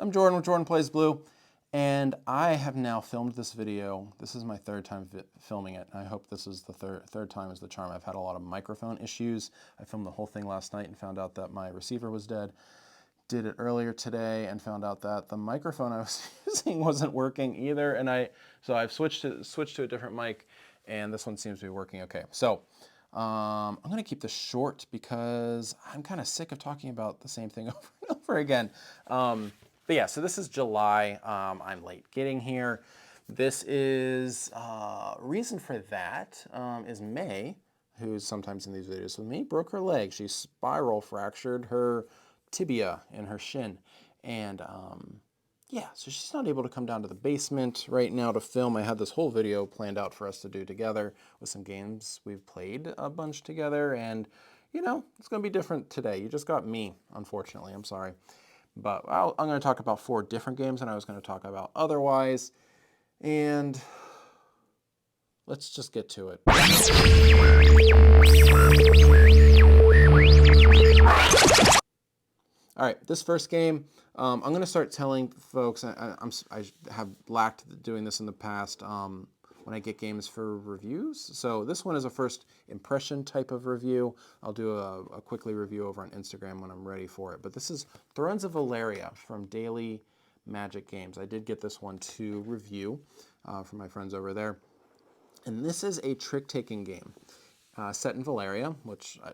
I'm Jordan with Jordan Plays Blue, and I have now filmed this video. This is my third time filming it, and I hope this is the third time is the charm. I've had a lot of microphone issues. I filmed the whole thing last night and found out that my receiver was dead. Did it earlier today and found out that the microphone I was using wasn't working either, and so I've switched to a different mic, and this one seems to be working okay. So I'm going to keep this short because I'm kind of sick of talking about the same thing over and over again. But yeah, so this is July. I'm late getting here. This is, reason for that is May, who's sometimes in these videos with me, broke her leg. She spiral fractured her tibia in her shin. And yeah, so she's not able to come down to the basement right now to film. I had this whole video planned out for us to do together with some games we've played a bunch together. And, you know, it's going to be different today. You just got me, unfortunately. I'm sorry. But I'm going to talk about 4 different games than I was going to talk about otherwise. And let's just get to it. All right, this first game, I'm going to start telling folks, I have lacked doing this in the past when I get games for reviews. So this one is a first impression type of review. I'll do a quickly review over on Instagram when I'm ready for it. But this is Thrones of Valeria from Daily Magic Games. I did get this one to review from my friends over there. And this is a trick-taking game set in Valeria, which I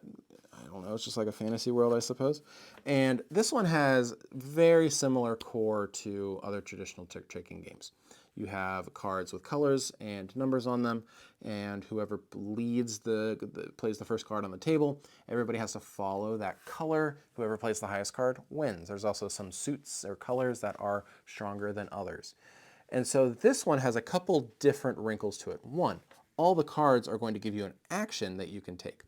don't know, it's just like a fantasy world, I suppose. And this one has very similar core to other traditional trick-taking games. You have cards with colors and numbers on them, and whoever leads plays the first card on the table, everybody has to follow that color. Whoever plays the highest card wins. There's also some suits or colors that are stronger than others. And so this one has a couple different wrinkles to it. One, all the cards are going to give you an action that you can take.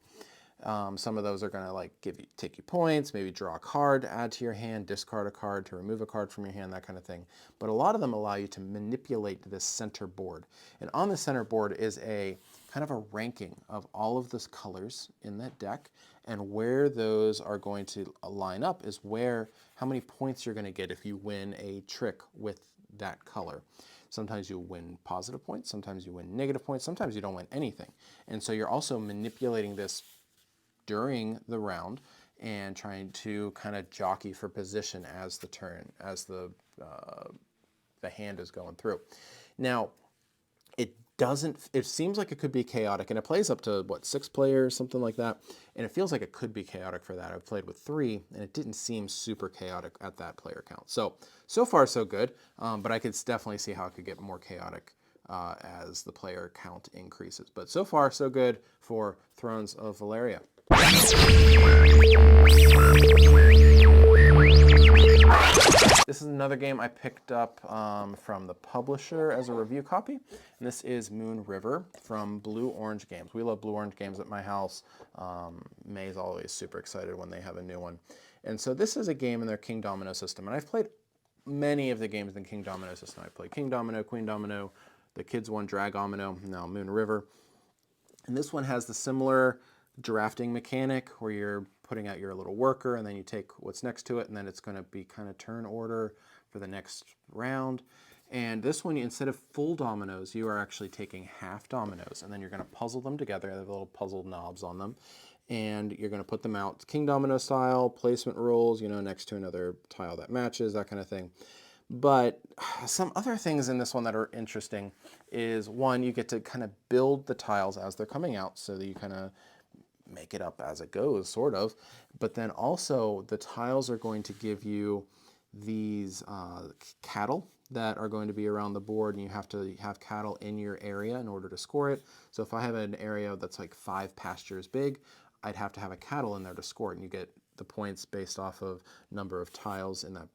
Some of those are going to take you points, maybe draw a card to add to your hand, discard a card to remove a card from your hand, that kind of thing. But a lot of them allow you to manipulate this center board. And on the center board is a kind of a ranking of all of the colors in that deck, and where those are going to line up is how many points you're going to get if you win a trick with that color. Sometimes you win positive points, sometimes you win negative points, sometimes you don't win anything. And so you're also manipulating this during the round and trying to kind of jockey for position as the hand is going through. Now, it seems like it could be chaotic, and it plays up to, 6 players, something like that, and it feels like it could be chaotic for that. I've played with 3, and it didn't seem super chaotic at that player count. So far so good, but I could definitely see how it could get more chaotic as the player count increases. But so far so good for Thrones of Valeria. This is another game I picked up from the publisher as a review copy, and this is Moon River from Blue Orange Games. We love Blue Orange Games at my house. May's always super excited when they have a new one. And so this is a game in their King Domino system, and I've played many of the games in the King Domino system. I've played King Domino, Queen Domino, the kids one, Dragomino, now Moon River. And this one has the similar drafting mechanic where you're putting out your little worker and then you take what's next to it, and then it's going to be kind of turn order for the next round. And this one, instead of full dominoes, you are actually taking half dominoes, and then you're going to puzzle them together. They have little puzzle knobs on them, and you're going to put them out King Domino style, placement rules, next to another tile that matches, that kind of thing. But some other things in this one that are interesting is, one, you get to kind of build the tiles as they're coming out, so that you kind of make it up as it goes, sort of. But then also the tiles are going to give you these cattle that are going to be around the board, and you have to have cattle in your area in order to score it. So if I have an area that's like 5 pastures big, I'd have to have a cattle in there to score it, and you get the points based off of number of tiles in that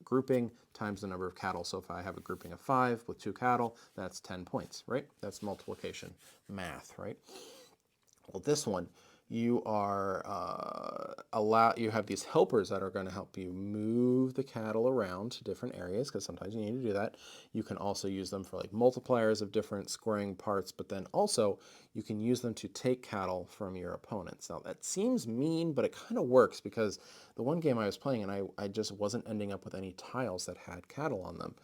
grouping times the number of cattle. So if I have a grouping of 5 with 2 cattle, that's 10 points, right? That's multiplication math, right? Well, this one, you are you have these helpers that are going to help you move the cattle around to different areas, because sometimes you need to do that. You can also use them for like multipliers of different scoring parts, but then also you can use them to take cattle from your opponents. Now that seems mean, but it kind of works, because the one game I was playing, and I just wasn't ending up with any tiles that had cattle on them.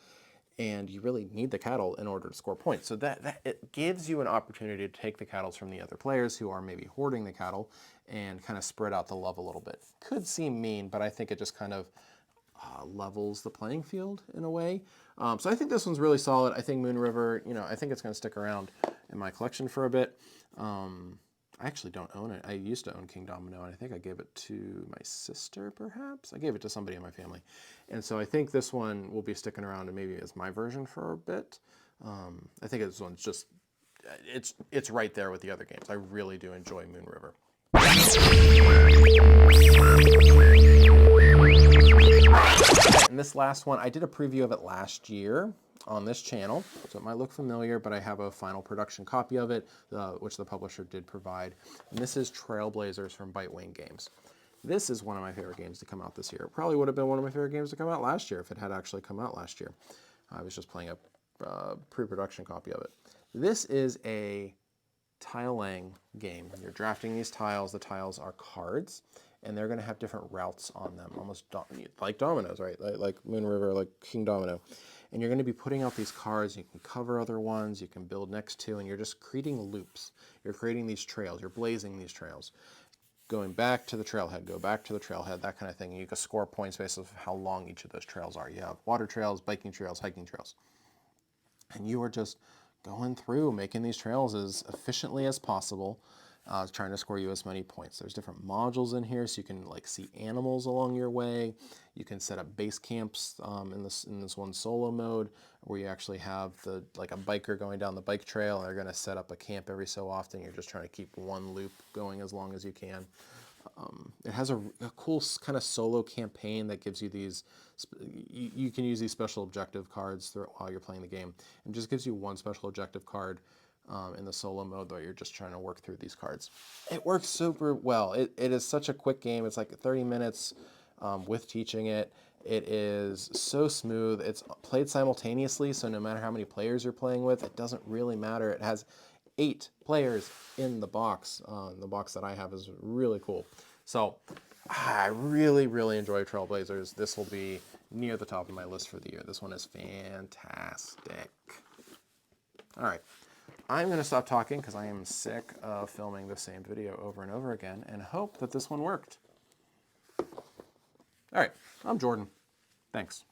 And you really need the cattle in order to score points. So that it gives you an opportunity to take the cattle from the other players who are maybe hoarding the cattle and kind of spread out the love a little bit. Could seem mean, but I think it just kind of levels the playing field in a way. So I think this one's really solid. I think Moon River, I think it's going to stick around in my collection for a bit. I actually don't own it. I used to own King Domino, and I think I gave it to my sister, perhaps. I gave it to somebody in my family. And so I think this one will be sticking around and maybe as my version for a bit. I think this one's just, it's right there with the other games. I really do enjoy Moon River. And this last one, I did a preview of it last year on this channel, so it might look familiar, but I have a final production copy of it, which the publisher did provide. And this is Trailblazers from Bitewing Games. This is one of my favorite games to come out this year. It probably would have been one of my favorite games to come out last year if it had actually come out last year. I was just playing a pre-production copy of it. This is a tile-laying game. You're drafting these tiles. The tiles are cards, and they're going to have different routes on them, almost like dominoes, right? Like Moon River, like King Domino. And you're going to be putting out these cards. You can cover other ones. You can build next to, and you're just creating loops. You're creating these trails. You're blazing these trails. Going back to the trailhead, go back to the trailhead, that kind of thing. And you can score points based on how long each of those trails are. You have water trails, biking trails, hiking trails. And you are just going through, making these trails as efficiently as possible, trying to score you as many points. There's different modules in here, so you can like see animals along your way. You can set up base camps in this one solo mode, where you actually have like a biker going down the bike trail, and they're going to set up a camp every so often. You're just trying to keep one loop going as long as you can. It has a cool kind of solo campaign that gives you these, you can use these special objective cards while you're playing the game, and just gives you one special objective card in the solo mode, though you're just trying to work through these cards. It works super well. It is such a quick game. It's like 30 minutes with teaching it. It is so smooth. It's played simultaneously, so no matter how many players you're playing with, it doesn't really matter. It has 8 players in the box. The box that I have is really cool. So I really, really enjoy Trailblazers. This will be near the top of my list for the year. This one is fantastic. All right. I'm going to stop talking because I am sick of filming the same video over and over again, and hope that this one worked. All right. I'm Jordan. Thanks.